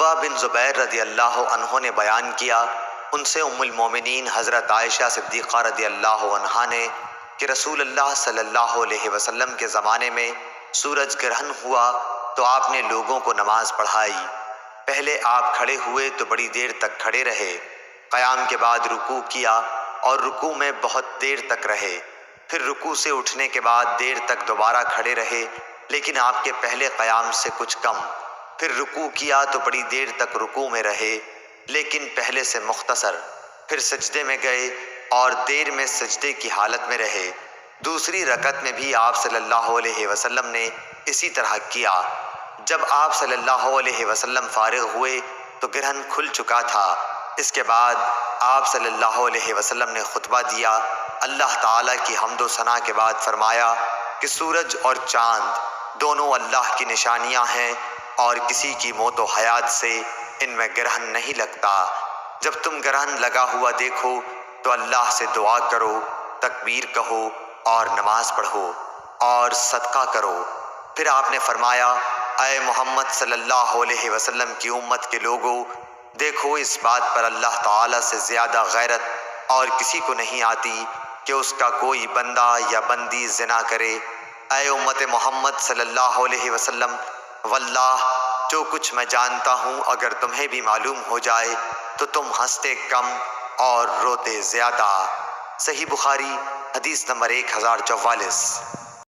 عروہ بن زبیر رضی اللہ عنہ نے بیان کیا، ان سے ام المومنین حضرت عائشہ صدیقہ رضی اللہ عنہا نے کہ رسول اللہ صلی اللہ علیہ وسلم کے زمانے میں سورج گرہن ہوا تو آپ نے لوگوں کو نماز پڑھائی۔ پہلے آپ کھڑے ہوئے تو بڑی دیر تک کھڑے رہے، قیام کے بعد رکوع کیا اور رکوع میں بہت دیر تک رہے، پھر رکوع سے اٹھنے کے بعد دیر تک دوبارہ کھڑے رہے لیکن آپ کے پہلے قیام سے کچھ کم، پھر رکوع کیا تو بڑی دیر تک رکوع میں رہے لیکن پہلے سے مختصر، پھر سجدے میں گئے اور دیر میں سجدے کی حالت میں رہے۔ دوسری رکعت میں بھی آپ صلی اللہ علیہ وسلم نے اسی طرح کیا۔ جب آپ صلی اللہ علیہ وسلم فارغ ہوئے تو گرہن کھل چکا تھا۔ اس کے بعد آپ صلی اللہ علیہ وسلم نے خطبہ دیا، اللہ تعالیٰ کی حمد و ثنا کے بعد فرمایا کہ سورج اور چاند دونوں اللہ کی نشانیاں ہیں اور کسی کی موت و حیات سے ان میں گرہن نہیں لگتا۔ جب تم گرہن لگا ہوا دیکھو تو اللہ سے دعا کرو، تکبیر کہو اور نماز پڑھو اور صدقہ کرو۔ پھر آپ نے فرمایا، اے محمد صلی اللہ علیہ وسلم کی امت کے لوگو، دیکھو اس بات پر اللہ تعالیٰ سے زیادہ غیرت اور کسی کو نہیں آتی کہ اس کا کوئی بندہ یا بندی زنا کرے۔ اے امت محمد صلی اللہ علیہ وسلم، واللہ جو کچھ میں جانتا ہوں اگر تمہیں بھی معلوم ہو جائے تو تم ہنستے کم اور روتے زیادہ۔ صحیح بخاری حدیث نمبر 1044۔